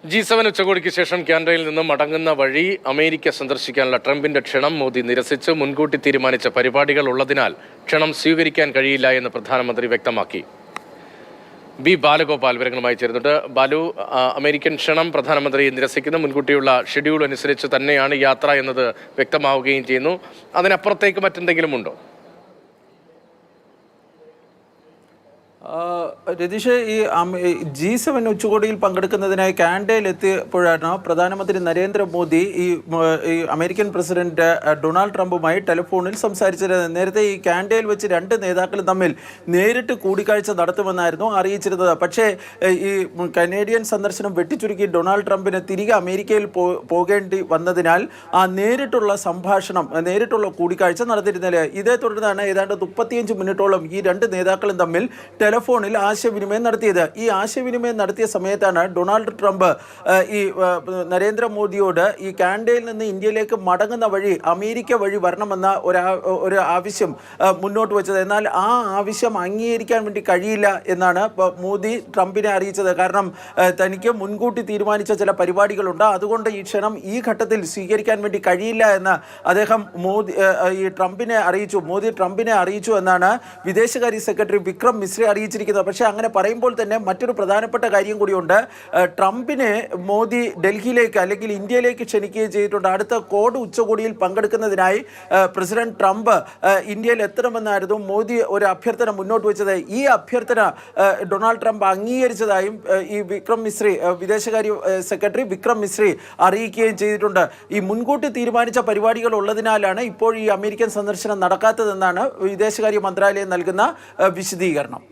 G7 ഉച്ചകോടിക്ക് ശേഷം കാനഡയിൽ നിന്നും മടങ്ങുന്ന വഴി അമേരിക്ക സന്ദർശിക്കാനുള്ള ട്രംപിന്റെ ക്ഷണം മോദി നിരസിച്ച് മുൻകൂട്ടി തീരുമാനിച്ച പരിപാടികൾ ഉള്ളതിനാൽ ക്ഷണം സ്വീകരിക്കാൻ കഴിയില്ല എന്ന് പ്രധാനമന്ത്രി വ്യക്തമാക്കി. ബി ബാലഗോപാൽ വിവരങ്ങളുമായി ചേരുന്നുണ്ട്. ബാലു, അമേരിക്കൻ ക്ഷണം പ്രധാനമന്ത്രി നിരസിക്കുന്ന മുൻകൂട്ടിയുള്ള ഷെഡ്യൂൾ അനുസരിച്ച് തന്നെയാണ് യാത്ര എന്നത് വ്യക്തമാവുകയും ചെയ്യുന്നു. അതിനപ്പുറത്തേക്ക് മറ്റെന്തെങ്കിലും ഉണ്ടോ? രതീഷ്, ഈ G7 ഉച്ചകോടിയിൽ പങ്കെടുക്കുന്നതിനായി കാനഡയിൽ എത്തിയപ്പോഴാണ് പ്രധാനമന്ത്രി നരേന്ദ്രമോദി ഈ അമേരിക്കൻ പ്രസിഡന്റ് ഡൊണാൾഡ് ട്രംപുമായി ടെലിഫോണിൽ സംസാരിച്ചത്. നേരത്തെ ഈ കാനഡയിൽ വെച്ച് രണ്ട് നേതാക്കളും തമ്മിൽ നേരിട്ട് കൂടിക്കാഴ്ച നടത്തുമെന്നായിരുന്നു അറിയിച്ചിരുന്നത്. പക്ഷേ ഈ കനേഡിയൻ സന്ദർശനം വെട്ടിച്ചുരുക്കി ഡൊണാൾഡ് ട്രംപിന് തിരികെ അമേരിക്കയിൽ പോകേണ്ടി വന്നതിനാൽ ആ നേരിട്ടുള്ള സംഭാഷണം, നേരിട്ടുള്ള കൂടിക്കാഴ്ച നടത്തിയിരുന്നില്ല. ഇതേ തുടർന്നാണ് ഏതാണ്ട് 35 മിനിറ്റോളം ഈ രണ്ട് നേതാക്കളും തമ്മിൽ ടെലിഫോണിൽ ആശയവിനിമയം നടത്തിയത്. ഈ ആശയവിനിമയം നടത്തിയ സമയത്താണ് ഡൊണാൾഡ് ട്രംപ് ഈ നരേന്ദ്രമോദിയോട് ഈ കാനഡയിൽ നിന്ന് ഇന്ത്യയിലേക്ക് മടങ്ങുന്ന വഴി അമേരിക്ക വഴി വരണമെന്ന ഒരു ആവശ്യം മുന്നോട്ട് വെച്ചത്. എന്നാൽ ആ ആവശ്യം അംഗീകരിക്കാൻ വേണ്ടി കഴിയില്ല എന്നാണ് മോദി ട്രംപിനെ അറിയിച്ചത്. കാരണം തനിക്ക് മുൻകൂട്ടി തീരുമാനിച്ച ചില പരിപാടികളുണ്ട്, അതുകൊണ്ട് ഈ ക്ഷണം ഈ ഘട്ടത്തിൽ സ്വീകരിക്കാൻ വേണ്ടി കഴിയില്ല എന്ന് അദ്ദേഹം മോദി ട്രംപിനെ അറിയിച്ചു എന്നാണ് വിദേശകാര്യ സെക്രട്ടറി വിക്രം മിശ്രി അറിയിച്ചിരിക്കുന്നത്. പക്ഷേ അങ്ങനെ പറയുമ്പോൾ തന്നെ മറ്റൊരു പ്രധാനപ്പെട്ട കാര്യം കൂടിയുണ്ട്. ട്രംപിനെ മോദി ഡൽഹിയിലേക്ക് അല്ലെങ്കിൽ ഇന്ത്യയിലേക്ക് ക്ഷണിക്കുകയും ചെയ്തിട്ടുണ്ട്. അടുത്ത കോഡ് ഉച്ചകോടിയിൽ പങ്കെടുക്കുന്നതിനായി പ്രസിഡന്റ് ട്രംപ് ഇന്ത്യയിൽ എത്തണമെന്നായിരുന്നു മോദി ഒരു അഭ്യർത്ഥന മുന്നോട്ട് വെച്ചത്. ഈ അഭ്യർത്ഥന ഡൊണാൾഡ് ട്രംപ് അംഗീകരിച്ചതായും ഈ വിദേശകാര്യ സെക്രട്ടറി വിക്രം മിശ്രി അറിയിക്കുകയും ചെയ്തിട്ടുണ്ട്. ഈ മുൻകൂട്ടി തീരുമാനിച്ച പരിപാടികൾ ഉള്ളതിനാലാണ് ഇപ്പോൾ ഈ അമേരിക്കൻ സന്ദർശനം നടക്കാത്തതെന്നാണ് വിദേശകാര്യ മന്ത്രാലയം നൽകുന്ന വിശദീകരണം.